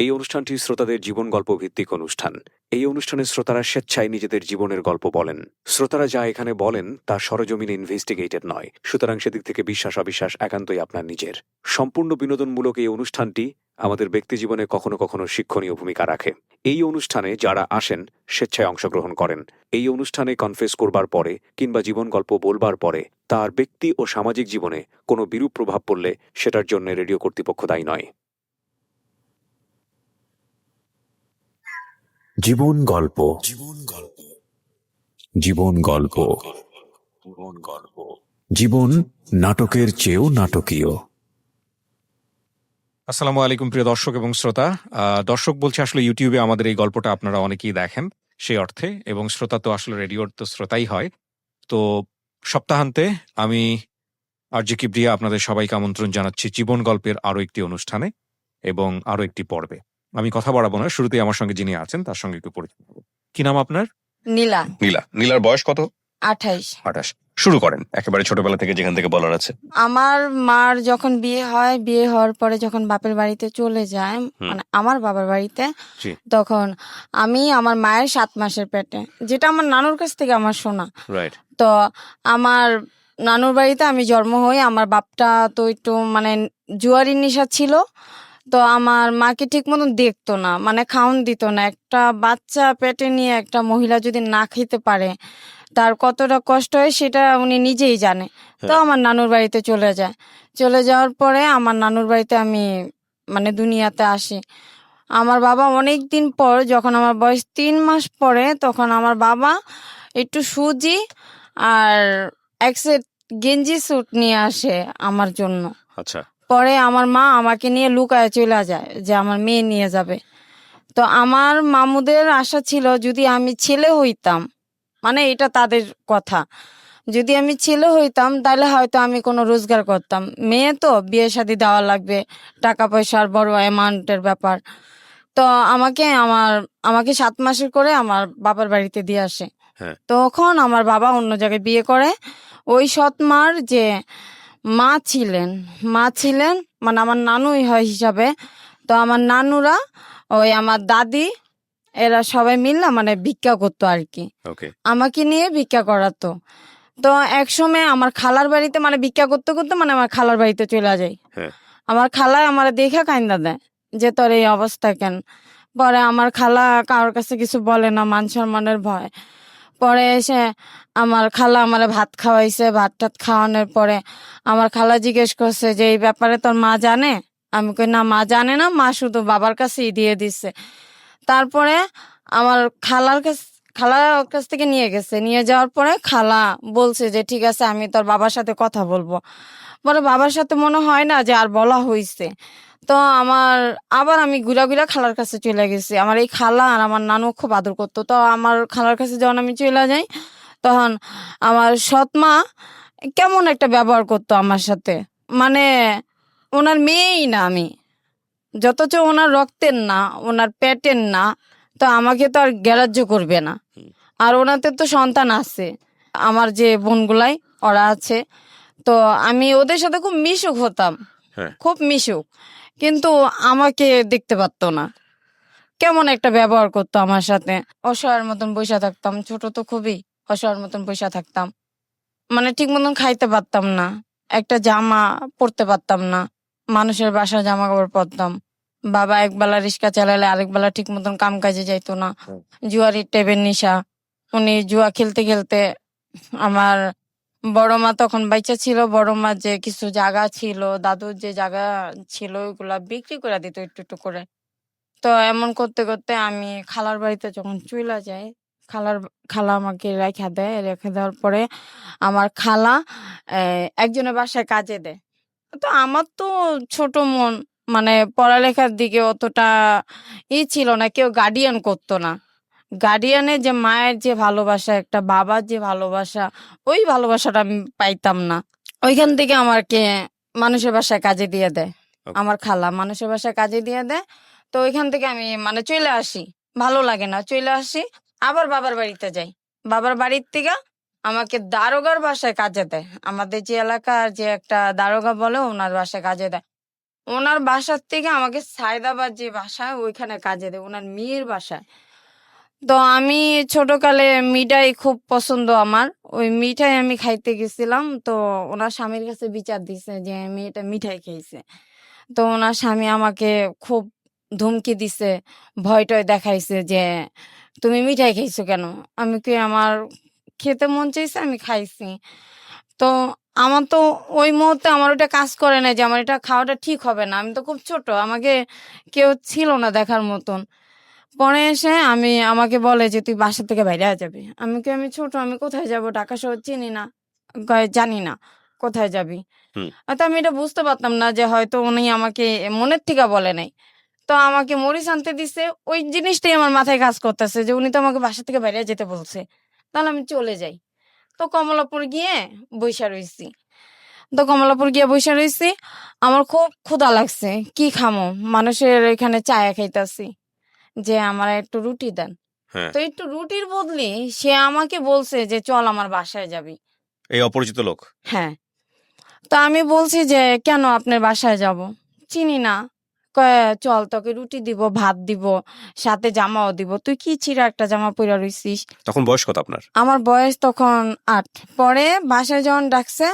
এই অনুষ্ঠানটি শ্রোতাদের জীবন গল্প ভিত্তিক অনুষ্ঠান। এই অনুষ্ঠানে শ্রোতারা স্বেচ্ছায় নিজেদের জীবনের গল্প বলেন। শ্রোতারা যা এখানে বলেন তা সরেজমিনে ইনভেস্টিগেটেড নয়, সুতরাং সেদিক থেকে বিশ্বাস অবিশ্বাস একান্তই আপনার নিজের। সম্পূর্ণ বিনোদনমূলক এই অনুষ্ঠানটি আমাদের ব্যক্তিজীবনে কখনো কখনো শিক্ষণীয় ভূমিকা রাখে। এই অনুষ্ঠানে যারা আসেন স্বেচ্ছায় অংশগ্রহণ করেন। এই অনুষ্ঠানে কনফেস করবার পরে কিংবা জীবন গল্প বলবার পরে তার ব্যক্তি ও সামাজিক জীবনে কোনো বিরূপ প্রভাব পড়লে সেটার জন্য রেডিও কর্তৃপক্ষ দায়ী নয়। জীবন গল্প, জীবন গল্প, জীবন গল্প, জীবন গল্প, জীবন নাটকের চেয়েও নাটকীয়। আসসালামু আলাইকুম প্রিয় দর্শক এবং শ্রোতা। দর্শক বলছে আসলে ইউটিউবে আমাদের এই গল্পটা আপনারা অনেকেই দেখেন সেই অর্থে, এবং শ্রোতা তো আসলে রেডিওর তো শ্রোতাই হয়। তো সপ্তাহান্তে আমি আরজে কিবরিয়া আপনাদের সবাইকে আমন্ত্রণ জানাচ্ছি জীবন গল্পের আরো একটি অনুষ্ঠানে এবং আরো একটি পর্বে। আমি কথা বাড়াবো না, শুরুতেই আমার সঙ্গে যিনি আছেন তার সঙ্গে একটু পরিচয় হবো। কি নাম আপনার? নীলা। নীলার বয়স কত? 28। শুরু করেন একেবারে ছোটবেলা থেকে, যেখান থেকে বলার আছে। আমার মার যখন বিয়ে হয়, বিয়ে হওয়ার পরে যখন বাপের বাড়িতে চলে যায়, মানে আমার বাবার বাড়িতে, তখন আমি আমার মায়ের 7 মাসের পেটে, যেটা আমার নানুর কাছ থেকে আমার শোনা। তো আমার নানুর বাড়িতে আমি জন্ম হই। আমার বাপটা তো একটু মানে জুয়ারির নেশা ছিল, তো আমার মাকে ঠিক মতন দেখতো না, মানে খাওন দিত না। একটা বাচ্চা পেটে নিয়ে একটা মহিলা যদি না খেতে পারে তার কতটা কষ্ট হয় সেটা উনি নিজেই জানে। তো আমার নানুর বাড়িতে চলে যায়। চলে যাওয়ার পরে আমার নানুর বাড়িতে আমি মানে দুনিয়াতে আসি। আমার বাবা অনেক দিন পর, যখন আমার বয়স 3 মাস পরে, তখন আমার বাবা একটু সুজি আর এক সেট গেঞ্জি স্যুট নিয়ে আসে আমার জন্য। আচ্ছা। পরে আমার মা আমাকে নিয়ে লুকায় চলে যায় যে আমার মেয়ে নিয়ে যাবে। তো আমার মামুদের আশা ছিল যদি আমি ছেলে হইতাম, মানে এটা তাদের কথা, যদি আমি ছেলে হইতাম তাহলে হয়তো আমি কোনো রোজগার করতাম। মেয়ে তো বিয়ে শাদী দেওয়া লাগবে, টাকা পয়সার বড় অ্যামাউন্টের ব্যাপার। তো আমাকে 7 মাসের করে আমার বাবার বাড়িতে দিয়ে আসে। তখন আমার বাবা অন্য জায়গায় বিয়ে করে। ওই সৎ মার যে মা ছিলেন মানে আমার নানুই হয় হিসাবে। তো আমার নানুরা, ওই আমার দাদি, এরা সবাই মিললে মানে ভিক্ষা করতো আর কি, আমাকে নিয়ে ভিক্ষা করাতো। তো একসময় আমার খালার বাড়িতে মানে ভিক্ষা করতে করতে মানে আমার খালার বাড়িতে চলে যাই। আমার খালায় আমার দেখে কাইন্দা দেয় যে তোর এই অবস্থা কেন। পরে আমার খালা কারোর কাছে কিছু বলে না, মান সম্মানের ভয়। পরে এসে আমার খালা আমার ভাত খাওয়াইছে। ভাত টাত খাওয়ানোর পরে আমার খালা জিজ্ঞেস করছে যে এই ব্যাপারে তোর মা জানে? আমি কই না, মা জানে না, মা শুধু বাবার কাছেই দিয়ে দিচ্ছে। তারপরে আমার খালার কাছ থেকে নিয়ে গেছে। নিয়ে যাওয়ার পরে খালা বলছে যে ঠিক আছে, আমি তোর বাবার সাথে কথা বলবো। পরে বাবার সাথে মনে হয় না যে আর বলা হয়েছে। তো আবার আমি ঘুরা ঘুরা খালার কাছে চলে গেছি। আমার এই খালা আর আমার নানু খুব আদর করতো। তো আমার খালার কাছে যখন আমি চলে যাই, তখন আমার সৎ মা কেমন একটা ব্যবহার করতো আমার সাথে, মানে ওনার মেয়েই না আমি, যতচ ওনার রক্তের না, ওনার পেটের না, তো আমাকে তো আর গ্রাহ্য করবে না। আর ওনাদের তো সন্তান আছে, আমার যে বোনগুলাই ওরা আছে, তো আমি ওদের সাথে খুব মিশুক হতাম, খুব মিশুক, কিন্তু আমাকে দেখতে পারতো না। কেমন একটা ব্যবহার করতো আমার সাথে, অসহায়ের মতন বসে থাকতাম। ছোট তো খুবই অসহায়ের মতন বসে থাকতাম, মানে ঠিক মতন খাইতে পারতাম না, একটা জামা পরতে পারতাম না, মানুষের বাসায় জামা কাপড় পরতাম। বাবা একবেলা রিক্সা চালালে আরেক বেলা ঠিক মতন কাম কাজে যাইতো না। জুয়ারির টেবের নিশা, উনি জুয়া খেলতে খেলতে, আমার বড় মা তখন বাইচা ছিল, বড় মা যে কিছু জায়গা ছিল, দাদুর যে জায়গা ছিল, ওইগুলা বিক্রি করে দিত একটু একটু করে। তো এমন করতে করতে আমি খালার বাড়িতে যখন চলে যাই, খালা আমাকে রেখে দেওয়ার পরে আমার খালা একজনের বাসায় কাজে দেয়। তো আমার তো ছোট মন, মানে পড়ালেখার দিকে অতটা ছিল না, কেউ গার্ডিয়ান করতো না। গার্ডিয়ানের যে মায়ের যে ভালোবাসা, একটা বাবার যে ভালোবাসা, ওই ভালোবাসাটা আমি পাইতাম না। ওইখান থেকে আমাকে মানুষের বাসায় কাজে দিয়ে দেয়, আমার খালা মানুষের বাসায় কাজে দিয়ে দেয়। তো ওইখান থেকে আমি মানে চলে আসি, ভালো লাগে না, চলে আসি, আবার বাবার বাড়িতে যাই। বাবার বাড়ির থেকে আমাকে দারোগার বাসায় কাজে দেয়, আমাদের যে এলাকার যে একটা দারোগা বলে, ওনার বাসায় কাজে দেয়। ওনার বাসার থেকে আমাকে সায়দাবাদ যে বাসায় ওইখানে কাজে দেয়, ওনার মেয়ের বাসায়। তো আমি ছোটকালে মিঠাই খুব পছন্দ আমার, ওই মিঠাই আমি খাইতে গেছিলাম। তো ওনার স্বামীর কাছে বিচার দিছে যে মেয়েটা মিঠাই খাইছে। তো ওনার স্বামী আমাকে খুব ধমকি দিছে, ভয় টয় দেখাইছে যে তুমি মিঠাই খাইছো কেন? আমি কি আমার খেতে মন চাইছে, আমি খাইছি। তো আমার তো ওই মুহূর্তে আমার ওটা কাজ করে না যে আমার এটা খাওয়াটা ঠিক হবে না, আমি তো খুব ছোট, আমাকে কেউ ছিল না দেখার মতন। পরে এসে আমাকে বলে যে তুই বাসা থেকে বাইরে হয়ে যাবি। আমি ছোট, আমি কোথায় যাব, ঢাকা শহর চিনি না, কয় জানি না কোথায় যাবি। হুম। তো আমি এটা বুঝতে পারতাম না যে হয়তো উনি আমাকে মনের থেকে বলে নাই। তো আমাকে মরিচ আনতে দিছে, ওই জিনিসটাই আমার মাথায় কাজ করতেছে যে উনি তো আমাকে বাসা থেকে বাইরে যেতে বলছে, তাহলে আমি চলে যাই। তো কমলাপুর গিয়ে বইসা রইছি। তো কমলাপুর গিয়ে বইসা রইছি, আমার খুব ক্ষুধা লাগছে, কি খামো, মানুষের এখানে চায়া খাইতাছি, যে আমার একটু রুটি দেন। হ্যাঁ। তো একটু রুটির বদলে সে আমাকে বলছে যে চল আমার বাসায় যাবি। এই অপরিচিত লোক? হ্যাঁ। তো আমি বলছি যে কেন আপনার বাসায় যাব, চিনি না। কয় চল তোকে রুটি দিব, ভাত দিব, সাথে জামাও দিব, তুই কি ছিঁড়া একটা জামা পরে রইছিস। তখন বয়স কত আপনার? আমার বয়স তখন 8। পরে বাসায় যখন ডাকছে,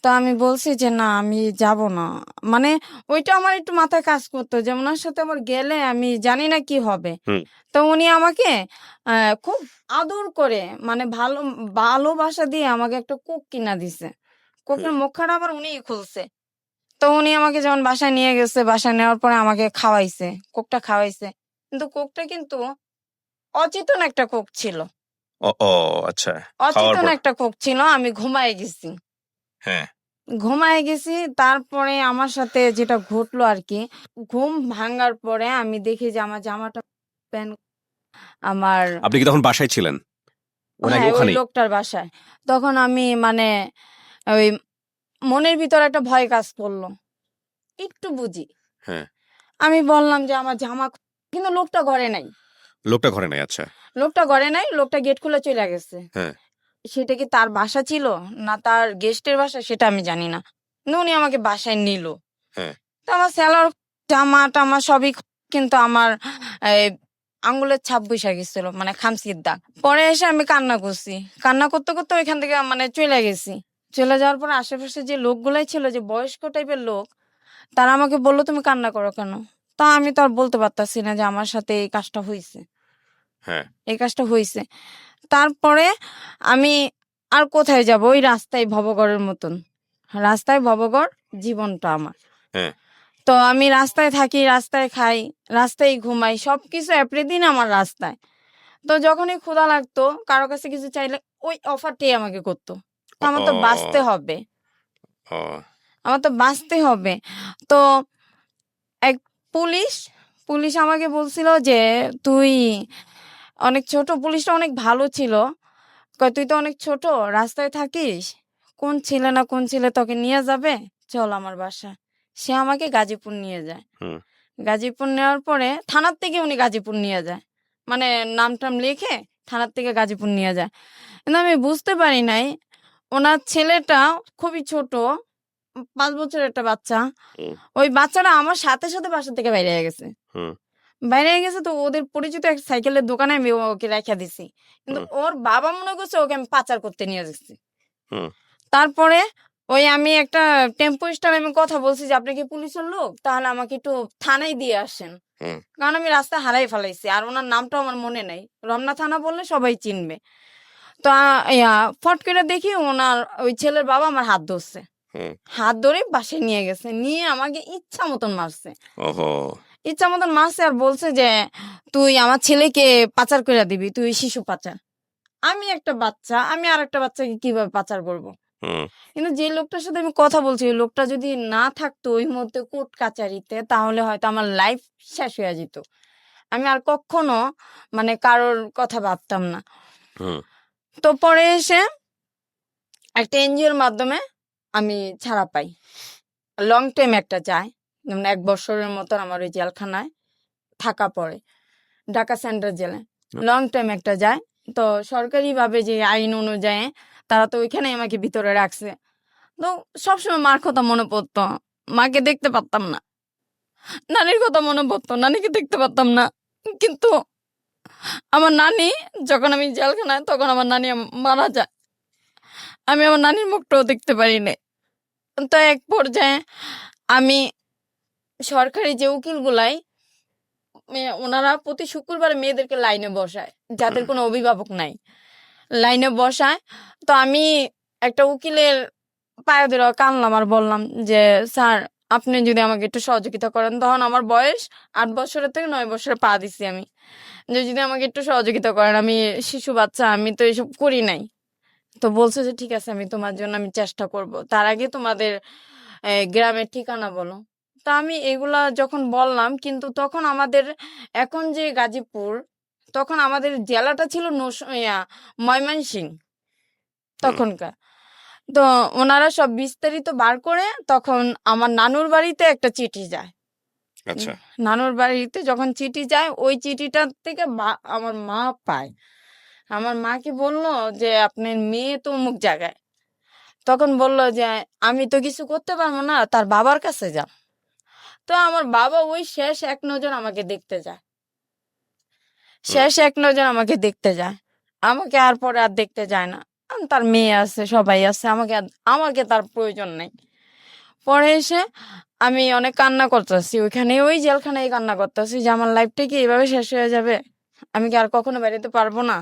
তো আমি বলছি যে না আমি যাব না। মানে ওইটা আমার একটু মাথায় কাজ করতো যে ওনার সাথে আমার গেলে আমি জানি না কি হবে। হুম। তো উনি আমাকে খুব আদর করে, মানে ভালোবাসা দিয়ে আমাকে একটা কোক কিনা দিছে। কোকের মুখখানা আবার উনিই খুলছে। তো উনি আমাকে যখন বাসায় নিয়ে গেছে, বাসায় নেওয়ার পরে আমাকে খাওয়াইছে, কোকটা খাওয়াইছে। কিন্তু কোকটা কিন্তু অচেতন একটা কোক ছিল। ও আচ্ছা। খাওয়ার অচেতন পর? একটা কোক ছিল, আমি ঘুমায় গেছি। হ্যাঁ। ঘুমায় গেছি, তারপরে আমার সাথে যেটা ঘটলো আর কি, ঘুম ভাঙার পরে আমি দেখি যে আমার জামাটা প্যান্ট আমার, আপনি কি তখন বাসায় ছিলেন? উনি আগে হ্যাঁ ওই ওখানেই? লোকটার বাসায়। তখন আমি মানে ওই মনের ভিতরে একটা ভয় কাজ করলো, একটু বুঝি। হ্যাঁ। আমি বললাম যে আমার জামা কিন্তু লোকটা ঘরে নাই। লোকটা ঘরে নাই? আচ্ছা। লোকটা ঘরে নাই, লোকটা গেট খুলে চলে গেছে। হ্যাঁ। সেটা কি তার বাসা ছিল না তার গেস্টের বাসা সেটা আমি জানি না। কিন্তু উনি আমাকে বাসায় নিল। হ্যাঁ। তো আমার স্যালার জামা টামা সবই কিন্তু আমার এই আঙ্গুলের ছাপ বইসা গেছিল, মানে খামচির দাগ। পরে এসে আমি কান্না করছি, কান্না করতে করতে ওইখান থেকে মানে চলে গেছি। চলে যাওয়ার পরে আশেপাশে যে লোকগুলাই ছিল, যে বয়স্ক টাইপের লোক, তারা আমাকে বললো তুমি কান্না করো কেন। তা আমি তো আর বলতে পারতাছি না যে আমার সাথে এই কাজটা হয়েছে, হ্যাঁ। এই কাজটা হয়েছে। তারপরে আমি আর কোথায় যাব, ওই রাস্তায় ভবঘরের মতন, রাস্তায় ভবঘর জীবনটা আমার। হ্যাঁ। তো আমি রাস্তায় থাকি, রাস্তায় খাই, রাস্তায় ঘুমাই, সবকিছু এভরিদিন আমার রাস্তায়। তো যখনই ক্ষুধা লাগতো, কারো কাছে কিছু চাইলে ওই অফারটাই আমাকে করতো। তো আমার তো বাঁচতে হবে, ও আমার তো বাঁচতে হবে। তো এক পুলিশ পুলিশ আমাকে বলছিল যে তুই অনেক ছোট, পুলিশটা অনেক ভালো ছিল। কয় তুই তো অনেক ছোট, রাস্তায় থাকিস, কোন ছেলে না কোন ছেলে তোকে নিয়ে যাবে, চল আমার বাসায়। সে আমাকে গাজীপুর নিয়ে যায়। হুম। গাজীপুর নেওয়ার পরে থানার থেকে উনি গাজীপুর নিয়ে যায়, মানে নাম টাম লিখে থানার থেকে গাজীপুর নিয়ে যায়। কিন্তু আমি বুঝতে পারি নাই ওনার ছেলেটা খুবই ছোট, 5 বছরের একটা বাচ্চা। হুম। ওই বাচ্চাটা আমার সাথে সাথে বাসা থেকে বাইরে হয়ে গেছে। হুম। বাইরে হয়ে গেছে, তো ওদের পরিচিত এক সাইকেলের দোকানে আমি ওকে রেখে দিছি। কিন্তু হুম। ওর বাবা মনে করছে ওকে আমি পাচার করতে নিয়ে যাচ্ছি। হুম। তারপরে ওই আমি একটা টেম্পো স্ট্যান্ডে আমি কথা বলছি যে আপনি কি পুলিশের লোক, তাহলে আমাকে একটু থানায় দিয়ে আসেন। হুম। কারণ আমি রাস্তা হারাই ফেলাইছি, আর ওনার নামটাও আমার মনে নাই। রমনা থানা বললে সবাই চিনবে। তো ফট করে দেখি ওনার ওই ছেলের বাবা আমার হাত ধরছে, হুম। হাত ধরে বাসায় নিয়ে গেছে, নিয়ে আমাকে ইচ্ছা মতন মারছে। ওহো। ইচ্ছা মতন মারছে আর বলছে যে তুই আমার ছেলেকে পাচার করে দিবি, তুই শিশু পাচার। আমি একটা বাচ্চা, আমি আর একটা বাচ্চাকে কিভাবে পাচার করব। হুম। কিন্তু যে লোকটার সাথে আমি কথা বলছি, ওই লোকটা যদি না থাকতো ওই মুহূর্তে কোর্ট কাচারিতে, তাহলে হয়তো আমার লাইফ শেষ হয়ে যেত। আমি আর কখনো মানে কারোর কথা ভাবতাম না। হুম। তো পরে এসে একটা এনজিওর মাধ্যমে আমি ছাড়া পাই, লং টাইম একটা যায়, যেমন 1 বছরের মতন আমার ওই জেলখানায় থাকা পড়ে, ঢাকা সেন্ট্রাল জেলে লং টাইম একটা যায়। তো সরকারি ভাবে যে আইন অনুযায়ী তারা তো ওইখানে আমাকে ভিতরে রাখছে। তো সবসময় মার কথা মনে পড়তো, মাকে দেখতে পারতাম না। নানির কথা মনে পড়তো, নানিকে দেখতে পারতাম না। কিন্তু আমার নানি, যখন আমি জেলখানায়, তখন আমার নানি মারা যায়। আমি আমার নানির মুখটাও দেখতে পারি নাই। তো এক পর্যায়ে আমি সরকারি যে উকিলগুলাই, ওনারা প্রতি শুক্রবারে মেয়েদেরকে লাইনে বসায়, যাদের কোনো অভিভাবক নাই, লাইনে বসায়। তো আমি একটা উকিলের পায়ে ধরে কানলাম আর বললাম যে, স্যার আপনি যদি আমাকে একটু সহযোগিতা করেন। তখন আমার বয়স 8 বছরের থেকে 9 বছরে পা দিছি আমি, যে যদি আমাকে একটু সহযোগিতা করেন, আমি শিশু বাচ্চা, আমি তো এসব করি নাই। তো বলছে যে ঠিক আছে, আমি তোমার জন্য আমি চেষ্টা করব, তার আগে তোমাদের গ্রামের ঠিকানা বলো। তা আমি এগুলা যখন বললাম, কিন্তু তখন আমাদের, এখন যে গাজীপুর, তখন আমাদের জেলাটা ছিল ময়মনসিংহ তখনকার। তো ওনারা সব বিস্তারিত বার করে তখন আমার নানুর বাড়িতে একটা চিঠি যায়। আচ্ছা। নানুর বাড়িতে যখন চিঠি যায়, ওই চিঠিটা থেকে আমার মা পায়। আমার মাকে বলল যে আপনার মেয়ে তো অমুক জায়গায়। তখন বলল যে আমি তো কিছু করতে পারবো না, তার বাবার কাছে যান। তো আমার বাবা ওই শেষ এক নজর আমাকে দেখতে যায়, শেষ এক নজর আমাকে দেখতে যায়, আমাকে আর পরে আর দেখতে যায় না। তার মেয়ে আছে, সবাই আছে, আমাকে তার প্রয়োজন নেই। পরে এসে আমি অনেক কান্না করতেছি, ওইখানে ওই জেলখানায় কান্না করতেছি যে আমার লাইফটা কি এভাবে শেষ হয়ে যাবে, আমি কি আর কখনো বেরোতে পারবো না।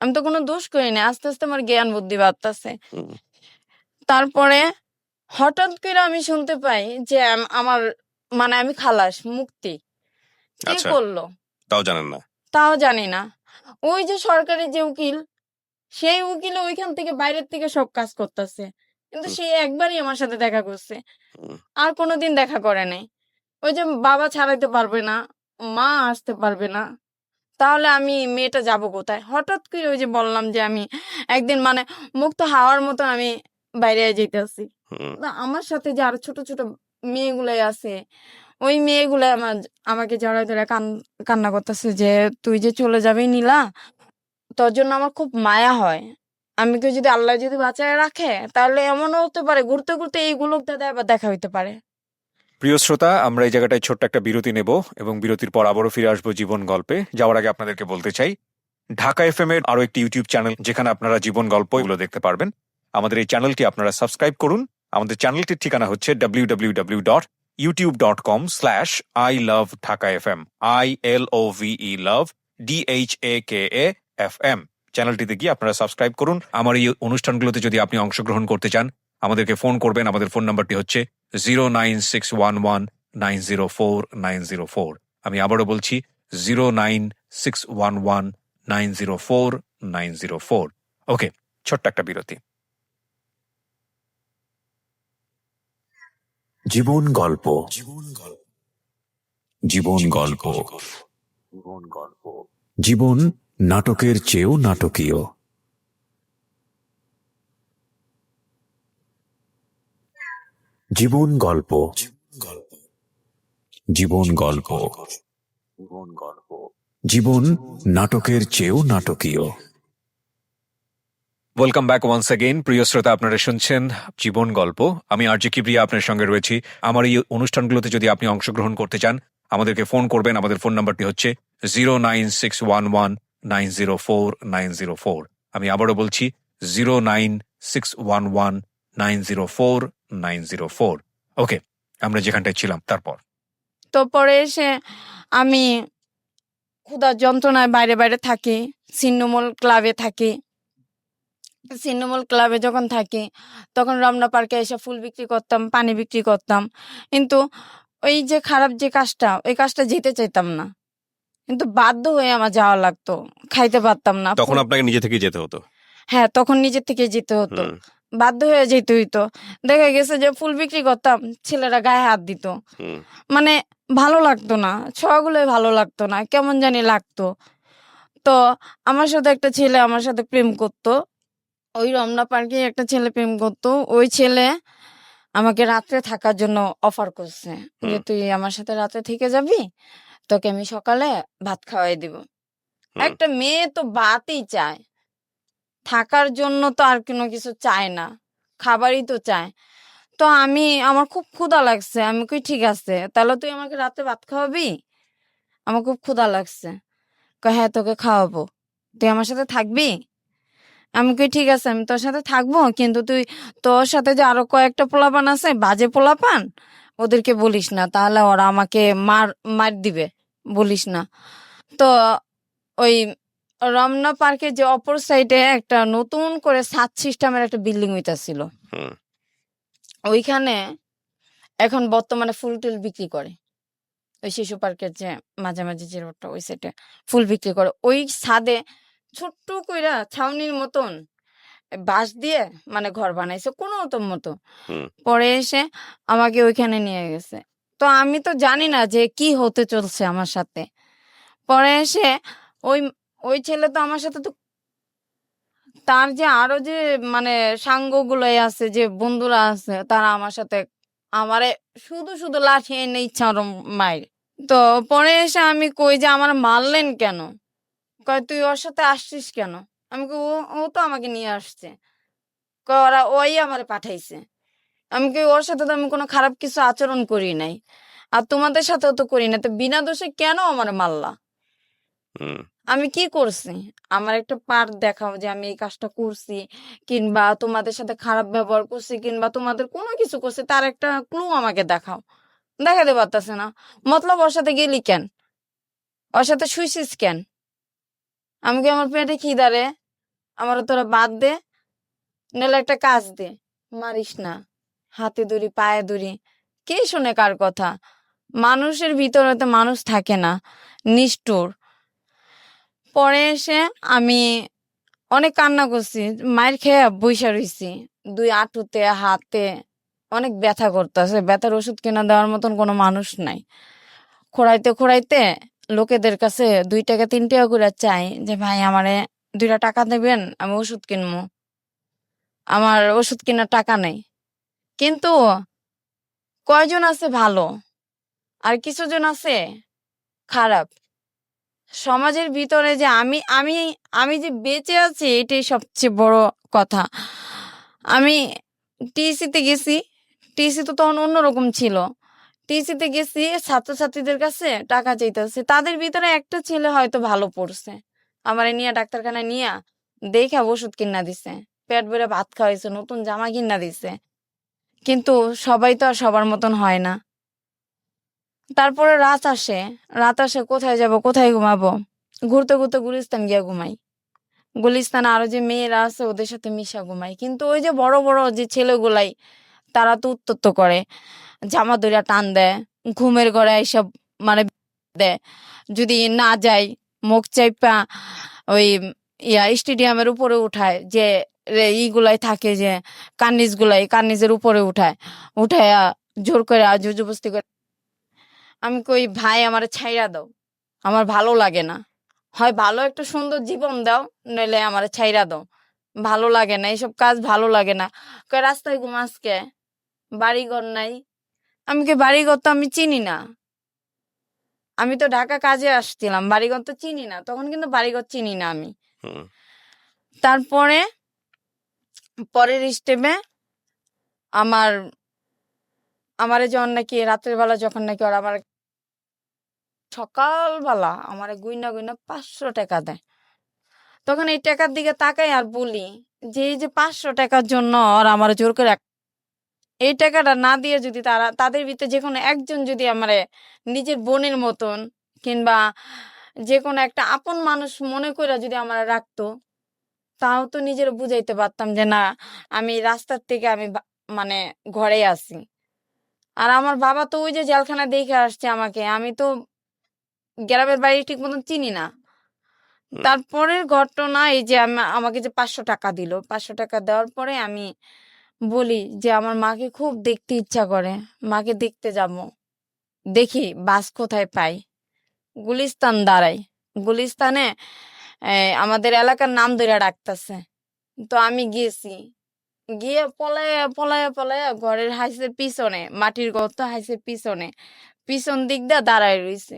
আমি তো কোনো দোষ করি না, আস্তে আস্তে আমার জ্ঞান বুদ্ধি বাড়তেছে। হুম। তারপরে হঠাৎ করে আমি শুনতে পাই যে আমার, মানে আমি খালাস, মুক্তি। কে আচ্ছা, করলো তাও জানেন না? তাও জানি না। ওই যে সরকারি যে উকিল, সেই উকিল ওইখান থেকে, বাইরের থেকে সব কাজ করতেছে, কিন্তু হুম, সে একবারই আমার সাথে দেখা করছে, হুম, আর কোনোদিন দেখা করে নাই। ওই যে বাবা ছাড়াইতে পারবে না, মা আসতে পারবে না, তাহলে আমি মেয়েটা যাব কোথায়? হঠাৎ করে ওই যে বললাম যে আমি একদিন, মানে মুক্ত হাওয়ার মতো আমি বাইরে যেতেছি। হুম। আমার সাথে যে আরো ছোট ছোট মেয়েগুলাই আছে, ওই মেয়েগুলা আমাকে জড়ায় ধরে কান্না করতেছে যে তুই যে চলে যাবি নীলা, তোর জন্য আমার খুব মায়া হয়। আমি কেউ যদি, আল্লাহ যদি বাঁচায় রাখে, তাহলে এমনও হতে পারে ঘুরতে ঘুরতে এইগুলো দাদা আবার দেখা হইতে পারে। প্রিয় শ্রোতা, আমরা এই জায়গাটায় ছোট্ট একটা বিরতি নেব এবং বিরতির পর আবারও ফিরে আসবো জীবন গল্পে। যাওয়ার আগে আপনাদেরকে বলতে চাই, ঢাকা এফএম এর আরো একটি ইউটিউব চ্যানেল, যেখানে আপনারা জীবন গল্প এগুলো দেখতে পারবেন। আমাদের এই চ্যানেলটি আপনারা সাবস্ক্রাইব করুন। আমাদের চ্যানেলটির ঠিকানা হচ্ছে www.youtube.com/I love dhaka fm, ILOVE love DHAKAFM। চ্যানেলটিতে গিয়ে আপনারা সাবস্ক্রাইব করুন। আমার এই অনুষ্ঠানগুলোতে যদি আপনি অংশগ্রহণ করতে চান, আমাদেরকে ফোন করবেন। আমাদের ফোন নাম্বারটি হচ্ছে 09611904904। আমি আবারও বলছি 09611904904। ওকে, ছোট্ট একটা বিরতি। জীবন গল্প, জীবন গল্প, জীবন নাটকের চেয়েও নাটকীয়। জীবন গল্প, জীবন গল্প, জীবন নাটকের চেয়েও নাটকীয়। Welcome back once again. প্রিয় শ্রোতা, আপনারা শুনছেন জীবন গল্প। আমি আরজে কিবরিয়া আপনার সঙ্গে রয়েছি। আমার এই অনুষ্ঠানগুলোতে যদি আপনি অংশগ্রহণ করতে চান, আমাদেরকে ফোন করবেন। আমাদের ফোন নাম্বারটি হচ্ছে 09611904904। আমি আবারও বলছি 09611904904। ওকে, আমরা যেখানটায় ছিলাম তারপর। তো পরে এসে আমি ক্ষুধার যন্ত্রণায় বাইরে বাইরে থাকি, ছিন্নমূল ক্লাবে থাকি। ছিন্নমূল ক্লাবে যখন থাকি, তখন রমনা পার্কে এসে ফুল বিক্রি করতাম, পানি বিক্রি করতাম। কিন্তু ওই যে খারাপ যে কাজটা, ওই কাজটা যেতে চাইতাম না, কিন্তু বাধ্য হয়ে আমার যাওয়া লাগতো, খাইতে পারতাম না। তখন আপনাকে নিজে থেকেই যেতে হতো? হ্যাঁ, তখন নিজের থেকে যেতে হতো, হুম, বাধ্য হয়ে যেতে হইতো। দেখা গেছে যে ফুল বিক্রি করতাম, ছেলেরা গায়ে হাত দিত, হুম, মানে ভালো লাগতো না, ছোঁয়াগুলোই ভালো লাগতো না, কেমন জানি লাগতো। তো আমার সাথে একটা ছেলে আমার সাথে প্রেম করতো, ওই রমনা পার্কে একটা ছেলে প্রেম করতো। ওই ছেলে আমাকে রাত্রে থাকার জন্য অফার করছে যে হুম, তুই আমার সাথে রাতে থেকে যাবি, তোকে আমি সকালে ভাত খাওয়াই দিব। হুম। একটা মেয়ে তো ভাতই চায়, থাকার জন্য তো আর কোনো কিছু চায় না, খাবারই তো চায়। তো আমার খুব ক্ষুধা লাগছে, আমি কই ঠিক আছে, তাহলে তুই আমাকে রাতে ভাত খাওয়াবি, আমার খুব ক্ষুধা লাগছে। কয় হ্যাঁ তোকে খাওয়াবো, তুই আমার সাথে থাকবি। আমি কই ঠিক আছে আমি তোর সাথে থাকবো, কিন্তু তুই তোর সাথে যে আরো কয়েকটা পোলাপান আছে বাজে পোলাপান, ওদেরকে বলিস না, তাহলে ওরা আমাকে মার মার দিবে, বলিস না। তো ওই রমনা পার্কের যে অপর সাইডে একটা নতুন করে সাত সিস্টেমের একটা বিল্ডিং হইতাছিল, হুম ওইখানে এখন বর্তমানে ফুল টুল বিক্রি করে। ওই শিশু পার্কের যে মাঝামাঝি যে রোডটা, ওই সাইডে ফুল বিক্রি করে। ওই ছাদে ছোট্ট কইরা ছাউনির মতন বাঁশ দিয়ে মানে ঘর বানাইছে কোনো মতো। হুম পরে এসে আমাকে ওইখানে নিয়ে গেছে। তো আমি তো জানি না যে কি হতে চলছে আমার সাথে। পরে এসে ওই ওই ছেলে তো আমার সাথে তো তার যে আরো যে মানে সাঙ্গ গুলাই আছে, যে বন্ধুরা আছে, তারা আমার সাথে আমারে শুধু শুধু লাঠি এনে ইচ্ছা ওরম মায়ের। তো পরে এসে আমি কই যে আমার মারলেন কেন? কয় তুই ওর সাথে আসছিস কেন? আমি কই ও ও তো আমাকে নিয়ে আসছে। কয় ওই আমারে পাঠাইছে। আমি কই ওর সাথে তো আমি কোনো খারাপ কিছু আচরণ করি নাই, আর তোমাদের সাথেও তো করি না, তো বিনা দোষে কেন আমারে মারলা? হুম আমি কি করছি? আমার একটা পার্ট দেখাও যে আমি এই কাজটা করছি, কিংবা তোমাদের সাথে খারাপ ব্যবহার করছি, কিংবা তোমাদের কোনো কিছু করছি, তার একটা ক্লু আমাকে দেখাও। দেখাতে পারতাছে না। মতলব ওর সাথে গেলি কেন? ওর সাথে শুইছিস কেন? আমি কি আমার পেটে খিদা রে, আমার তোরা বাদ দে, নাহলে একটা কাজ দে, মারিস না। হাতে ধরি পায়ে ধরি, কে শুনে কার কথা? মানুষের ভিতরে তো মানুষ থাকে না, নিষ্ঠুর। পরে এসে আমি অনেক কান্না করছি, মায়ের খেয়ে বইসা রইছি। দুই হাঁটুতে হাতে অনেক ব্যথা করতেছে, ব্যথার ওষুধ কিনা দেওয়ার মতন কোনো মানুষ নাই। খোঁড়াইতে খোঁড়াইতে লোকেদের কাছে 2 টাকা 3 টাকা করে চাই যে ভাই আমারে 2টা টাকা দেবেন, আমি ওষুধ কিনবো। আমার ওষুধ কেনার টাকা নেই। কিন্তু কয়জন আছে ভালো, আর কিছুজন আছে খারাপ। সমাজের ভিতরে যে আমি আমি আমি যে বেঁচে আছি, এটাই সবচেয়ে বড় কথা। আমি টিএসসিতে গেছি, টিএসসি তো তখন অন্যরকম ছিল। টিএসসিতে গেছি, ছাত্রছাত্রীদের কাছে টাকা চাইতেছে, তাদের ভিতরে একটা ছেলে হয়তো ভালো পড়ছে, আমারে নিয়ে ডাক্তারখানায় নিয়ে দেখা ওষুধ কিনা দিছে, পেট ভরে ভাত খাওয়াইছে, নতুন জামা কিনা দিছে। কিন্তু সবাই তো আর সবার মতন হয় না। তারপরে রাত আসে, কোথায় যাব কোথায় ঘুমাবো? ঘুরতে ঘুরতে গুলিস্তান গিয়া ঘুমাই। গুলিস্তানে আরো যে মেয়েরা আছে ওদের সাথে মিশা ঘুমাই। কিন্তু ওই যে বড় বড় যে ছেলেগুলাই, তারা তো উত্তপ্ত করে, জামা ধরিয়া টান দেয়, ঘুমের ঘরে এইসব মানে দেয়। যদি না যাই, মুখ চাইপা ওই স্টেডিয়ামের উপরে উঠায়, যে ইগুলাই থাকে যে কার্নিজের উপরে উঠায়, উঠায়া জোর করে জোর জবরদস্তি করে। আমি কই ভাই আমার ছাইরা দাও, আমার ভালো লাগে না। হয় ভালো একটা সুন্দর জীবন দাও, নইলে আমার ছাইরা দাও, ভালো লাগে না এইসব কাজ, ভালো লাগে না। কয় রাস্তায় ঘুমাস কে, বাড়িঘর নাই? আমি কি বাড়িঘর তো আমি চিনি না, আমি তো ঢাকা কাজে আসছিলাম, বাড়িঘর তো চিনি না, তখন কিন্তু বাড়িঘর চিনি না আমি। হুম তারপরে পরের স্টেপে আমার আমারে যখন নাকি রাতের বেলা, যখন নাকি ওরা আমার সকালবেলা আমারে গুইনা গুইনা 500 টাকা দেয়, তখন এই টাকার দিকে তাকাই আর বলি যে এই যে 500 টাকার জন্য ওরা আমার জোর করে এই টাকাটা না দিয়ে যদি তাদের ভিতরে যে কোনো একজন যদি আমারে নিজের বোনের মতন, কিংবা যে কোনো একটা আপন মানুষ মনে করে যদি আমার রাখতো, তাও তো নিজের বুঝাইতে পারতাম যে না, আমি রাস্তার থেকে আমি মানে ঘরে আছি। আর আমার বাবা তো ওই যে জেলখানা দেখে আসছে আমাকে, আমি তো গ্রামের বাড়ি ঠিক মতন চিনি না। হুম তারপরের ঘটনা এই যে আমাকে যে 500 টাকা দিল, 500 টাকা দেওয়ার পরে আমি বলি যে আমার মাকে খুব দেখতে ইচ্ছা করে, মাকে দেখতে যাব, দেখি বাস কোথায় পাই। গুলিস্তান দাঁড়াই, গুলিস্তানে আমাদের এলাকার নাম ধরে ডাকতেছে। তো আমি গেছি, গিয়ে পলায়া পলায়া পলায়া ঘরের হাইসের পিছনে, মাটির গর্ত হাইসের পিছনে পিছন দিক দিয়ে দাঁড়ায় রইছে।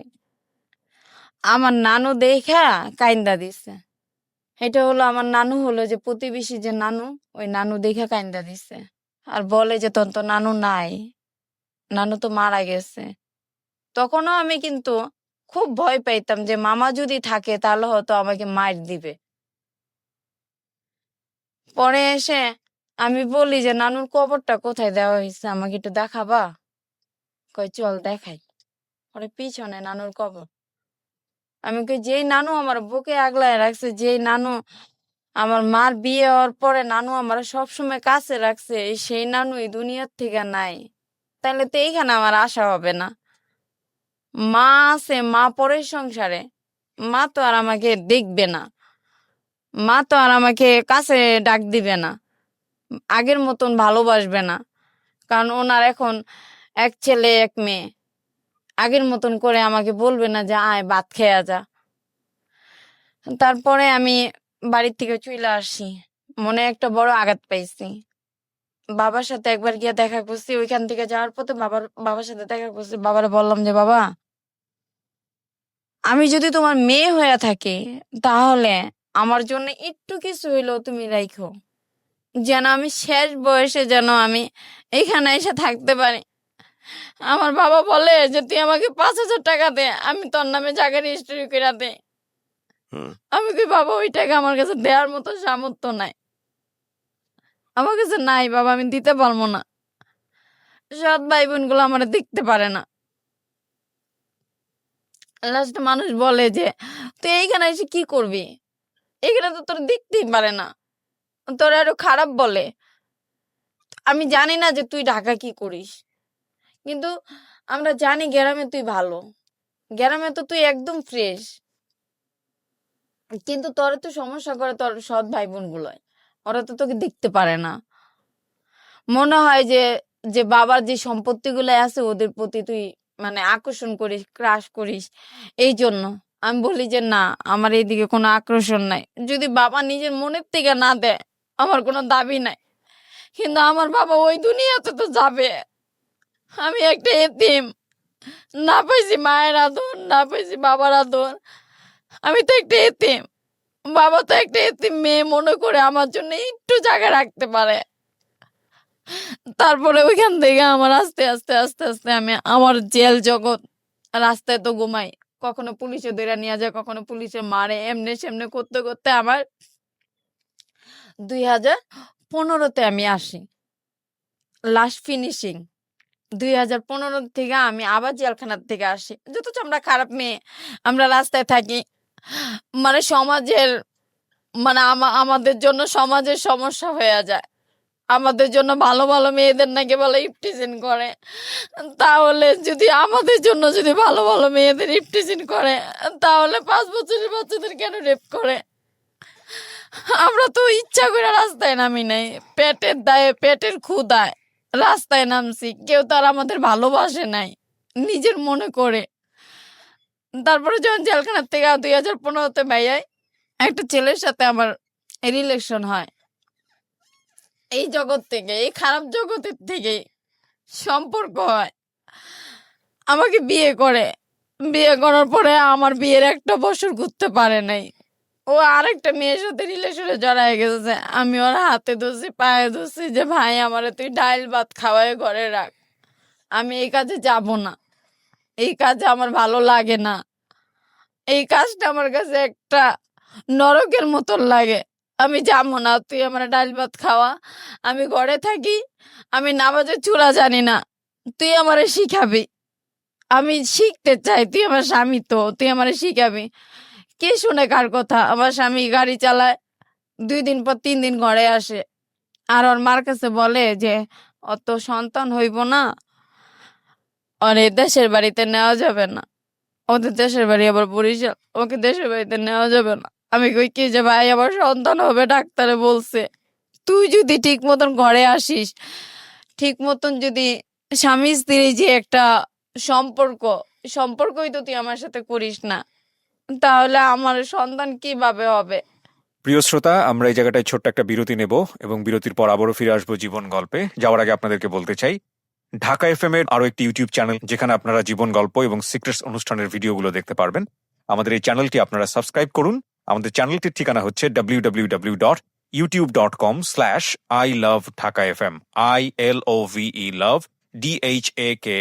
আমার নানু দেখা কাইন্দা দিছে। এটা হলো আমার নানু, হলো যে প্রতিবেশী যে নানু, ওই নানু দেখা কাইন্দা দিছে। আর বলে যে তোর তো নানু নাই, নানু তো মারা গেছে। তখনও আমি কিন্তু খুব ভয় পাইতাম যে মামা যদি থাকে তাহলে হয়তো আমাকে মার দিবে। পরে এসে আমি বলি যে নানুর কবরটা কোথায় দেওয়া হয়েছে, আমাকে একটু দেখাবা? কই চল দেখাই। পরে পিছনে নানুর কবর। আমি কই যেই নানু আমার বুকে আগলায় রাখছে, যেই নানু আমার মার বিয়ে হওয়ার পরে নানু আমার সবসময় কাছে রাখছে, সেই নানু এই দুনিয়ার থেকে নাই, তাহলে তো এইখানে আমার আশা হবে না। মা আছে, মা পরের সংসারে, মা তো আর আমাকে দেখবে না, মা তো আর আমাকে কাছে ডাক দিবে না, আগের মতন ভালোবাসবে না, কারণ ওনার এখন এক ছেলে এক মেয়ে। আগের মতন করে আমাকে বলবে না যে আয় ভাত খেয়ে যা। তারপরে আমি বাড়ির থেকে চলে আসি, মনে একটা বড় আঘাত পাইছি। বাবার সাথে একবার গিয়ে দেখা করছি, ওইখান থেকে যাওয়ার পথে বাবার সাথে দেখা করছি। বাবারে বললাম যে বাবা, আমি যদি তোমার মেয়ে হয়ে থাকি তাহলে আমার জন্য একটু কিছু হইলেও তুমি রাখো, যেন আমি শেষ বয়সে যেন আমি এখানে এসে থাকতে পারি। আমার বাবা বলে যে তুই আমাকে 5,000 টাকা দে, আমি তোর নামে জায়গা রেজিস্ট্রি করে দে। হুম। আমি কি বাবা ওই টাকা আমার কাছে দেওয়ার মতো সামর্থ্য নাই, আমার কাছে নাই বাবা, আমি দিতে পারবো না। সৎ ভাই বোন গুলো আমার দেখতে পারে না। লাস্টে মানুষ বলে যে তুই এইখানে এসে কি করবি, এখানে তো তোর দেখতেই পারে না, তোর আরো খারাপ বলে। আমি জানি না যে তুই ঢাকা কি করিস, কিন্তু আমরা জানি গ্রামে তুই ভালো, গ্রামে তো তুই একদম ফ্রেশ, কিন্তু তোর তো সমস্যা করে তোর সৎ ভাই বোন গুলো, ওরা তো তোকে দেখতে পারে না। মনে হয় যে যে বাবার যে সম্পত্তি গুলো আছে ওদের প্রতি তুই মানে আকর্ষণ করিস, ক্রাশ করিস, এই জন্য। আমি বলি যে না, আমার এইদিকে কোনো আকর্ষণ নাই, যদি বাবা নিজের মনের থেকে না দেয় আমার কোনো দাবি নাই, কিন্তু আমার বাবা ওই দুনিয়াতে তো যাবে। আমি একটা এতিম, না পাইছি মায়ের আদর, না পাইছি বাবার আদর, আমি তো একটা এতিম। বাবা তো একটা এতিম মেয়ে মনে করে আমার জন্য একটু জায়গা রাখতে পারে। তারপরে ওইখান থেকে আমার আস্তে আস্তে আস্তে আস্তে আমি আমার জেল জগৎ, রাস্তায় তো ঘুমাই, কখনো পুলিশে ধরে নিয়ে যায়, কখনো পুলিশে মারে, এমনি সেমনি করতে করতে আমার 2015-তে আমি আসি লাস্ট ফিনিশিং। 2015 থেকে আমি আবার জেলখানার থেকে আসি। যথচ আমরা খারাপ মেয়ে, আমরা রাস্তায় থাকি, মানে সমাজের মানে আমাদের জন্য সমাজের সমস্যা হয়ে যায়। আমাদের জন্য ভালো ভালো মেয়েদের নাকি বলে ইফটিজিং করে, তাহলে যদি আমাদের জন্য যদি ভালো ভালো মেয়েদের ইফটিজিং করে, তাহলে 5 বছরের বাচ্চাদের কেন রেপ করে? আমরা তো ইচ্ছা করে রাস্তায় নামি নাই, পেটের দায়ে পেটের ক্ষুধায় রাস্তায় নামছি, কেউ তো আর আমাদের ভালোবাসে নাই, নিজের মনে করে। তারপরে যখন জেলখানার থেকে 2015-তে ভাইয়াই একটা ছেলের সাথে আমার রিলেশন হয়, এই জগৎ থেকে, এই খারাপ জগতের থেকে সম্পর্ক হয়, আমাকে বিয়ে করে। বিয়ে করার পরে আমার বিয়ের 1 বছর ঘুরতে পারে নাই, ও আরেকটা মেয়ের সাথে রিলেশনে জড়ায় গেছে। আমি ওর হাতে ধরছি, পায়ে ধরছি যে ভাই আমারে তুই ডাইল ভাত খাওয়ায় ঘরে রাখ, আমি এই কাজে যাব না, এই কাজে আমার ভালো লাগে না, এই কাজটা আমার কাছে একটা নরকের মতন লাগে, আমি যাবো না, তুই আমার ডাল ভাত খাওয়া, আমি ঘরে থাকি, আমি নামাজের চূড়া জানি না, তুই আমারে শিখাবি, আমি শিখতে চাই, তুই আমার স্বামী, তো তুই আমারে শিখাবি। কে শুনে কার কথা? আমার স্বামী গাড়ি চালায়, 2 দিন পর 3 দিন ঘরে আসে, আর ওর মার কাছে বলে যে অত সন্তান হইব না, ওরে দেশের বাড়িতে নেওয়া যাবে না, ওদের দেশের বাড়ি আবার বরিশাল, ওকে দেশের বাড়িতে নেওয়া যাবে না। আমি কই কি যে ভাই আবার সন্তান হবে, ডাক্তারে বলছে তুই যদি ঠিক মতন ঘরে আসিস, ঠিক মতন যদি স্বামী স্ত্রী যে একটা সম্পর্কই তো তুই আমার সাথে করিস না, তাহলে আমার সন্তান কিভাবে হবে? প্রিয় শ্রোতা, আমরা এই জায়গাটায় ছোট্ট একটা বিরতি নেব এবং বিরতির পর আবারও ফিরে আসবো জীবন গল্পে। যাওয়ার আগে আপনাদেরকে বলতে চাই, ঢাকা এফএম এর আরো একটি ইউটিউব চ্যানেল যেখানে আপনারা জীবন গল্প এবং সিক্রেটস অনুষ্ঠানের ভিডিওগুলো দেখতে পারবেন। আমাদের এই চ্যানেলটি আপনারা সাবস্ক্রাইব করুন। আমাদের চ্যানেলটির ঠিকানা হচ্ছে www.ecom youtube.com/I love Dhaka FM, ILOVE love DHAKA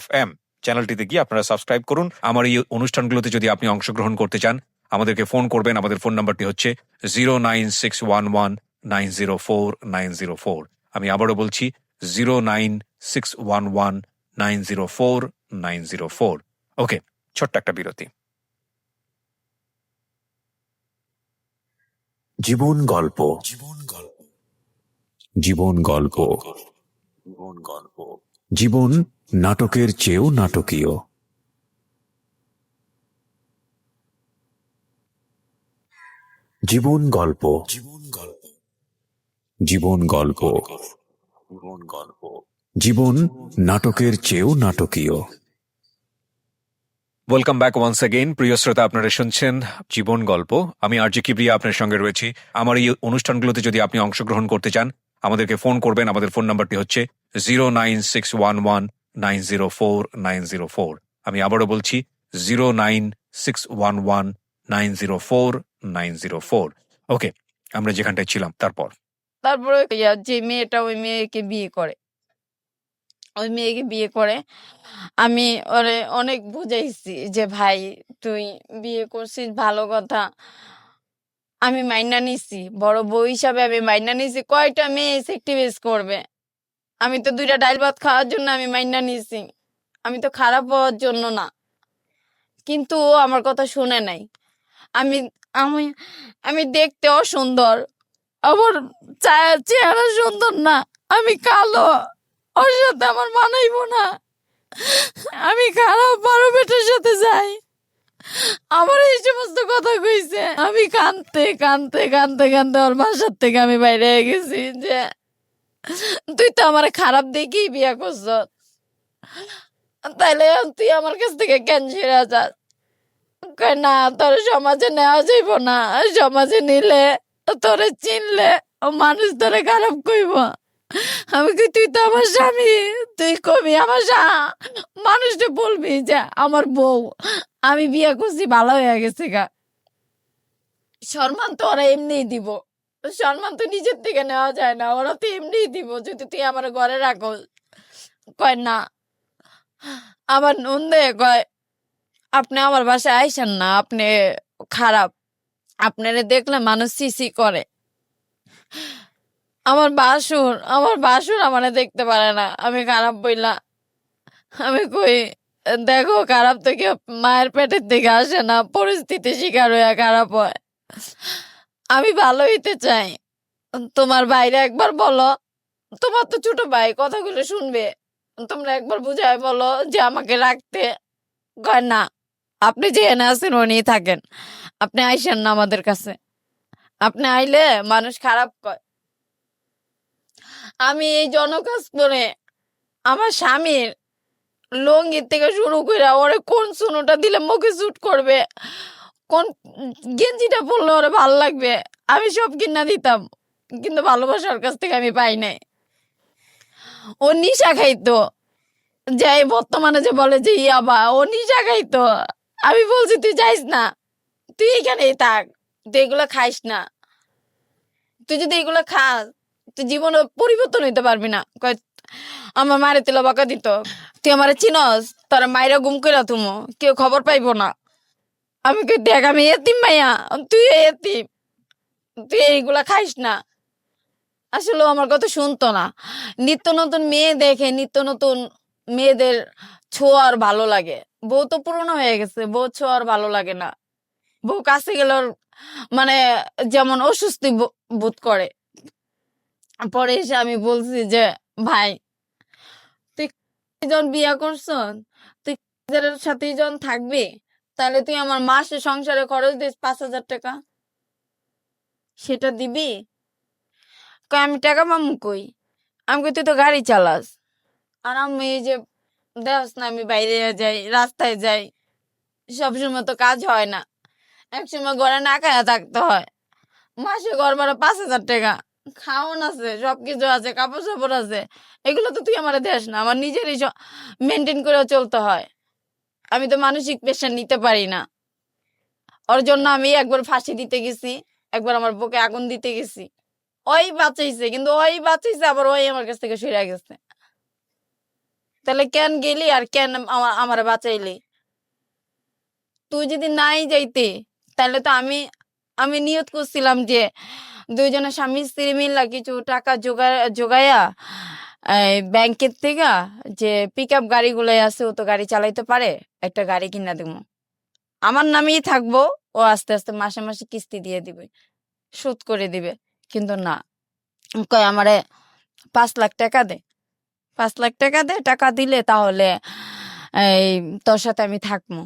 FM চ্যানেলটিতে গিয়ে আপনারা সাবস্ক্রাইব করুন। আমার এই অনুষ্ঠানগুলোতে যদি আপনি অংশগ্রহণ করতে চান আমাদেরকে ফোন করবেন। আমাদের ফোন নাম্বারটি হচ্ছে 09611904904। আমি আবারও বলছি 09611904904। ওকে, ছোট্ট একটা বিরতি। জীবন গল্প জীবন গল্প জীবন নাটকের চেয়েও নাটকীয়। জীবন গল্প জীবন গল্প জীবন নাটকের চেয়েও নাটকীয়। Welcome back once again. প্রিয় শ্রোতা, আপনারা শুনছেন জীবন গল্প। আমি আরজি কিবরিয়া আপনার সঙ্গে রয়েছি। আমার এই অনুষ্ঠানগুলোতে যদি আপনি অংশগ্রহণ করতে চান আমাদেরকে ফোন করবেন। আমাদের ফোন নাম্বারটি হচ্ছে 09611904904। আমি আবারও বলছি 09611904904। ওকে, আমরা যেখানটায় ছিলাম তারপরে যে মেয়েটা ওই মেয়েকে বিয়ে করে আমি ওরে অনেক বুঝাইছি যে ভাই তুই বিয়ে করছিস ভালো কথা, আমি মাইনা নিছি, বড় বউ হিসাবে আমি মাইনা নিছি। কয়টা মেয়ে সেক্টিভেস করবে? আমি তো 2টা ডাল ভাত খাওয়ার জন্য আমি মাইনা নিছি, আমি তো খারাপ হওয়ার জন্য না। কিন্তু ও আমার কথা শুনে নাই। আমি আমি আমি দেখতে অসুন্দর, আমার চেহারা সুন্দর না, আমি কালো, ওর সাথে আমার মানাইবো না, আমি খারাপ, বড় বেটার সাথে যাই। আমার এই সমস্ত কথা কইছে। আমি কানতে কানতে কানতে কানতে ওর বাসার থেকে আমি বাইরে হয়ে গেছি যে তুই তো আমার খারাপ দেখেই বিয়ে করছ, তাইলে তুই আমার কাছ থেকে কেন ছেড়ে যাস? কয় না, তোর সমাজে নেওয়া যাইব না, সমাজে নিলে তোরে চিনলে মানুষ তোরে খারাপ কইব। আমি কই তুই তো আমার স্বামী, তুই কবি আমার মানুষটা বলবি যে আমার বউ, আমি বিয়ে করছি ভালো হয়ে গেছে গা। সম্মান তো ওরা এমনিই দিব, সম্মান তো নিজের থেকে নেওয়া যায় না, ওরা তো এমনিই দিব যদি তুই আমার ঘরে রাখো। কয় না, আমার নন্দে কয় আপনি আমার বাসায় আইসেন না, আপনি খারাপ, আপনারে দেখলে মানুষ সিসি করে। আমার বাসুর আমারে দেখতে পারে না, আমি খারাপ বইলা। আমি কই দেখো, খারাপ তো কেউ মায়ের পেটের থেকে আসে না, পরিস্থিতি শিকার হয়ে খারাপ হয়। আমি ভালো হইতে চাই, তোমার বাইরে একবার বলো, তোমার তো ছোট ভাই কথাগুলো শুনবে, তোমরা একবার বুঝায় বলো যে আমাকে রাখতে। কয় না, আপনি যে এনে আছেন উনি থাকেন, আপনি আইসেন না আমাদের কাছে, আপনি আইলে মানুষ খারাপ কয়। আমি এই জনকাজ করে আমার স্বামীর লঙ্গির থেকে শুরু করে ওরে কোন সুনোটা দিলে মুখে শুট করবে, কোন গেঞ্জিটা পরলে ওরে ভাল লাগবে, আমি সব কিনা দিতাম, কিন্তু ভালোবাসার কাছ থেকে আমি পাই নাই। ও নিশা খাইতো, যাই বর্তমানে যে বলে যে ইয়াবা, ও নিশা খাইতো। আমি বলছি তুই যাইস না, তুই এখানেই থাক, তুই এগুলো খাইস না, তুই যদি এগুলো খাস তুই জীবনে পরিবর্তন হইতে পারবি না। কয় আমার মারে তেল বাঁকা দিত, তুই আমার চিনস, তোরা মায়েরা গুম করে তুমো, কেউ খবর পাইবো না। আমি কই দেখ আমি এতিম মাইয়া, তুই এতিম, তুই এইগুলা খাইস না। আসলে আমার কথা শুনতো না। নিত্য নতুন মেয়ে দেখে, নিত্য নতুন মেয়েদের ছোঁয়ার ভালো লাগে। বউ তো পুরনো হয়ে গেছে, বউ ছোঁয়ার ভালো লাগে না। বউ কাছে গেলে মানে যেমন অস্বস্তি বোধ করে। পরে এসে আমি বলছি যে ভাই তুই যখন বিয়া করছ, তুই যার সাথে যখন থাকবি, তাহলে তুই আমার মাসে সংসারে খরচ দিস 5,000 টাকা, সেটা দিবি? কই আমি টাকা পামু কই? আমি কই তুই তো গাড়ি চালাস, আর আমি এই যে দেখ না আমি বাইরে যাই, রাস্তায় যাই, সবসময় তো কাজ হয় না, একসময় ঘরে না খায়া থাকতে হয়। মাসে ঘর ভাড়া 5,000 টাকা, খাওয়ান আছে, সবকিছু আছে, কাপড় চাপড় আছে, এগুলো তো তুই আমার দেশ না, আমার নিজেরই মেনটেন করে চলতে হয়। আমি তো মানসিক প্রেশার নিতে পারি না। ওর জন্য আমি একবার ফাঁসি দিতে গেছি, একবার আমার বুকে আগুন দিতে গেছি, ওই বাঁচাইছে, কিন্তু ওই বাঁচাইছে আবার ওই আমার কাছ থেকে সরে গেছে। তাহলে কেন গেলি আর কেন আমার বাঁচাইলি? তুই যদি নাই যাইতে তাহলে তো আমি নিয়ত করছিলাম যে দুইজনের স্বামী স্ত্রী মিল্লা কিছু টাকা জোগাইয়া ব্যাংকের থেকে যে পিক আপ গাড়িগুলো আছে, ও তো গাড়ি চালাইতে পারে, একটা গাড়ি কিনা দেবো, আমার নামেই থাকবো, ও আস্তে আস্তে মাসে মাসে কিস্তি দিয়ে দিবে, শোধ করে দিবে। কিন্তু না, কয় আমারে 5 লাখ টাকা দে, 5 লাখ টাকা দে, টাকা দিলে তাহলে এই তোর সাথে আমি থাকবো।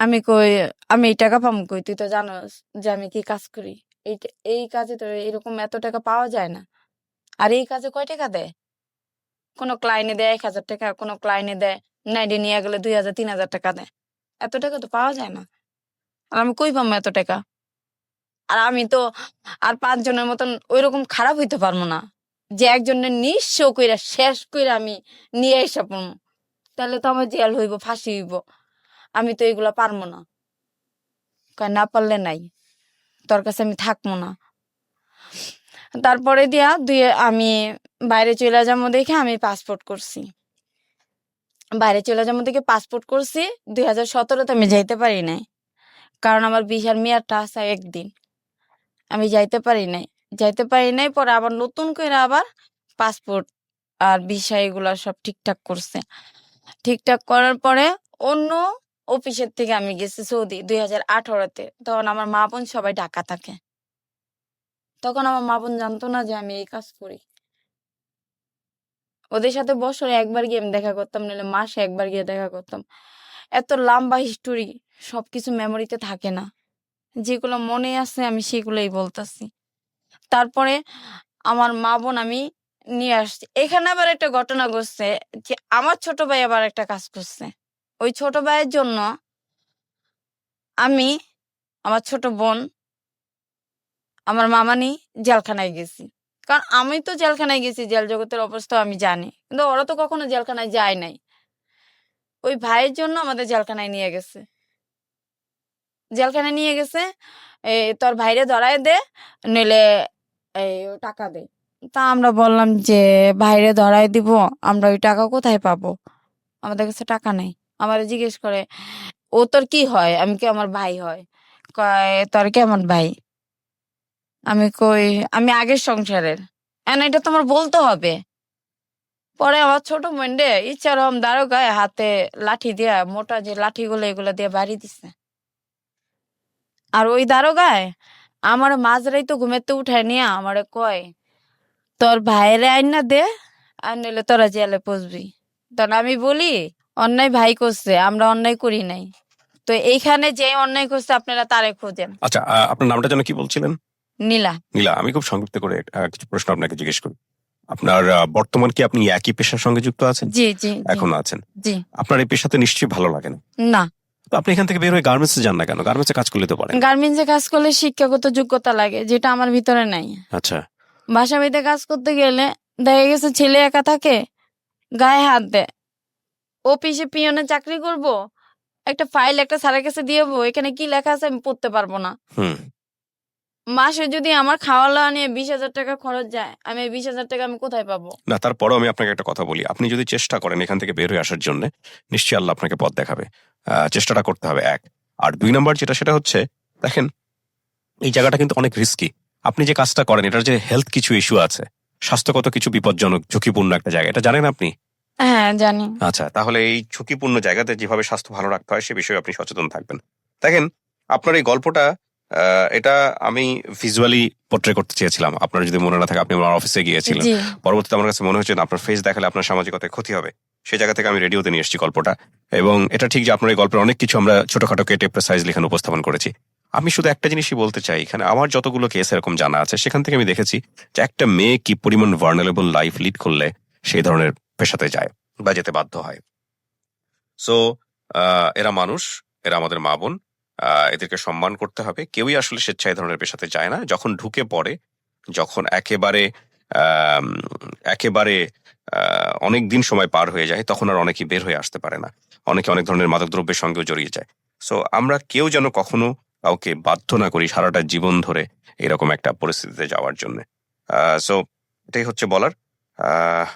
আমি কই আমি এই টাকা পাবো কই? তুই তো জানোস যে আমি কি কাজ করি, এই কাজে তো এরকম এত টাকা পাওয়া যায় না। আর এই কাজে কয় টাকা দেয়? কোনো ক্লায়েন্টে দেয় 1,000 টাকা, কোনো ক্লায়েন্টে দেয় নাইডে নিয়ে গেলে 2,000 3,000 টাকা দেয়। এত টাকা তো পাওয়া যায় না। আর আমি কই পাবো এত টাকা? আর আমি তো আর 5 জনের মতন ওইরকম খারাপ হইতে পারবো না যে একজনের নিঃস্ব কইরা শেষ কইরা আমি নিয়ে এসে পড়বো। তাহলে তো আমার জেল হইব, ফাঁসি হইব। আমি তো এগুলা পারবো না। কয় না পারলে নাই, তোর কাছে আমি থাকবো না। তারপরে দিয়া আমি বাইরে চলে যাবো দেখে আমি পাসপোর্ট করছি। বাইরে চলে যাবো দেখে পাসপোর্ট করছি। 2017-তে আমি যাইতে পারি নাই, কারণ আমার ভিসার মেয়াদটা আছে 1 দিন। আমি যাইতে পারি নাই। পরে আবার নতুন করে আবার পাসপোর্ট আর ভিসা এগুলা সব ঠিকঠাক করছে। ঠিকঠাক করার পরে অন্য অফিসের থেকে আমি গেছি সৌদি 2018-তে। তখন আমার মা বোন সবাই ঢাকা থাকে। তখন আমার মা বোন জানতো না যে আমি এই কাজ করি। ওদের সাথে বছরে একবার গিয়ে আমি দেখা করতাম, নাহলে মাসে একবার গিয়ে দেখা করতাম। এত লম্বা হিস্টোরি, সবকিছু মেমোরিতে থাকে না। যেগুলো মনে আছে আমি সেগুলোই বলতেছি। তারপরে আমার মা বোন আমি নিয়ে আসছি। এখানে আবার একটা ঘটনা ঘটছে যে আমার ছোট ভাই আবার একটা কাজ করছে। ওই ছোট ভাইয়ের জন্য আমি, আমার ছোট বোন, আমার মামানি জেলখানায় গেছি। কারণ আমি তো জেলখানায় গেছি, জেল জগতের অবস্থা আমি জানি, কিন্তু ওরা তো কখনো জেলখানায় যায় নাই। ওই ভাইয়ের জন্য আমাদের জেলখানায় নিয়ে গেছে। জেলখানায় নিয়ে গেছে, তোর ভাইরে ধরায় দে, নইলে ও টাকা দে। তা আমরা বললাম যে ভাইরে ধরায় দিব, আমরা ওই টাকা কোথায় পাবো? আমাদের কাছে টাকা নেই। আমার জিজ্ঞেস করে, ও তোর কি হয়? আমি কি আমার ভাই হয়? কয় তোর কেমন ভাই? আমি কই আমি আগের সংসারের। এটা তোমার বলতে হবে। পরে আমার ছোট বোনরে ইচ্ছারম দারোগায় হাতে লাঠি দিয়া, মোটা যে লাঠিগুলো এগুলা দিয়ে বাড়ি দিছে। আর ওই দারোগায় আমার মাঝরাই তো ঘুমেতে উঠায় নিয়ে আমারে কয়, তোর ভাইরে আইনা দে, আর নইলে তোরা জেলে পচবি। তখন আমি বলি, অন্যায় ভাই করছে, আমরা অন্যায় করি নাই। তো এইখানে যে অন্যায় করছে আপনারা তারে খোঁজেন। আচ্ছা, আপনার নামটা যেন কি বলছিলেন? নীলা। নীলা, আমি খুব সংক্ষিপ্ত করে কিছু প্রশ্ন আপনাকে জিজ্ঞেস করি। আপনার বর্তমান কি আপনি একই পেশার সঙ্গে যুক্ত আছেন? জি জি এখন আছেন। জি। আপনার এই পেশাতে নিশ্চয়ই ভালো লাগে না? না। তো আপনি এখান থেকে বের হয়ে গার্মেন্টসে যান না কেন? গার্মেন্টসে কাজ করলে তো পারেন। গার্মেন্টসে কাজ করলে শিক্ষাগত যোগ্যতা লাগে, যেটা আমার ভিতরে নাই। আচ্ছা, বাসা বাড়িতে কাজ করতে গেলে দেখা গেছে ছেলে একা থাকে, গায়ে হাত দেয়। অফিসে পিয়নে চাকরি করব, একটা ফাইল একটা স্যারের কাছে দিয়ে এখানে কি লেখা আছে আমি পড়তে পারবো না। মাসে যদি আমার খাওয়া দাওয়া নিয়ে 20,000 টাকা খরচ যায়, আমি এই 20,000 টাকা আমি কোথায় পাবো? না তারপরেও আমি আপনাকে একটা কথা বলি, আপনি যদি চেষ্টা করেন এখান থেকে বের হয়ে আসার জন্য, নিশ্চয়ই আল্লাহ আপনাকে পথ দেখাবে। চেষ্টাটা করতে হবে, 1। আর 2 নাম্বার যেটা, সেটা হচ্ছে দেখেন এই জায়গাটা কিন্তু অনেক রিস্কি। আপনি যে কাজটা করেন এটার যে হেলথ কিছু ইস্যু আছে, স্বাস্থ্যগত কিছু বিপজ্জনক ঝুঁকিপূর্ণ একটা জায়গা, এটা জানেন আপনি? হ্যাঁ জানি। আচ্ছা, তাহলে এই ঝুঁকিপূর্ণ জায়গাতে যেভাবে স্বাস্থ্য ভালো রাখতে হয় সে বিষয়ে আপনি সচেতন থাকবেন। দেখেন আপনার এই গল্পটা, এটা আমি ভিজুয়ালি পোর্ট্রে করতে চেয়েছিলাম। আপনার যদি মনে না থাকে, আপনি আমার অফিসে গিয়েছিলেন, জি পরবর্তীতে আমার কাছে মনে হচ্ছে না আপনার ফেস দেখালে আপনার সামাজিকতায় ক্ষতি হবে, সেই জায়গা থেকে আমি রেডিওতে নিয়ে এসেছি গল্পটা। এবং এটা ঠিক যে আপনার এই গল্পের অনেক কিছু আমরা ছোটখাটো কেটে প্রেসাইজ লিখানো উপস্থাপন করেছি। আমি শুধু একটা জিনিসই বলতে চাই, এখানে আমার যতগুলো কেস এরকম জানা আছে সেখান থেকে আমি দেখেছি যে একটা মেয়ে কি পরিমাণ ভার্নারেবল লাইফ লিড করলে সেই ধরনের পেশাতে যায় বা যেতে বাধ্য হয়। সো এরা মানুষ, এরা আমাদের মা বোন, এদেরকে সম্মান করতে হবে। কেউই আসলে স্বেচ্ছায় ধরনের পেশাতে যায় না। যখন ঢুকে পড়ে, যখন একেবারে একেবারে অনেক দিন সময় পার হয়ে যায়, তখন আর অনেকেই বের হয়ে আসতে পারে না। অনেকে অনেক ধরনের মাদক দ্রব্যের সঙ্গেও জড়িয়ে যায়। সো আমরা কেউ যেন কখনো কাউকে বাধ্য না করি সারাটা জীবন ধরে এরকম একটা পরিস্থিতিতে যাওয়ার জন্য। সো এটাই হচ্ছে বলার।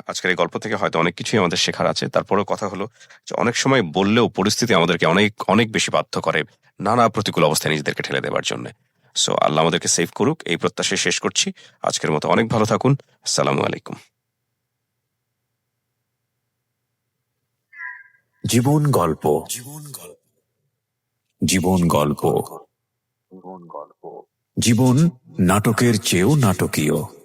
আজকের এই গল্প থেকে হয়তো অনেক কিছুই আমাদের শেখার আছে। তারপরেও কথা হলো যে অনেক সময় বললেও পরিস্থিতি আমাদেরকে অনেক অনেক বেশি বাধ্য করে নানা প্রতিকূল অবস্থায় নিজেদেরকে ঠেলে দেওয়ার জন্য। সো আল্লাহ আমাদেরকে সেভ করুক, এই প্রত্যাশায় শেষ করছি। আজকের মতো অনেক ভালো থাকুন। আসসালামু আলাইকুম। জীবন গল্প। জীবন গল্প। জীবন নাটকের চেয়েও নাটকীয়।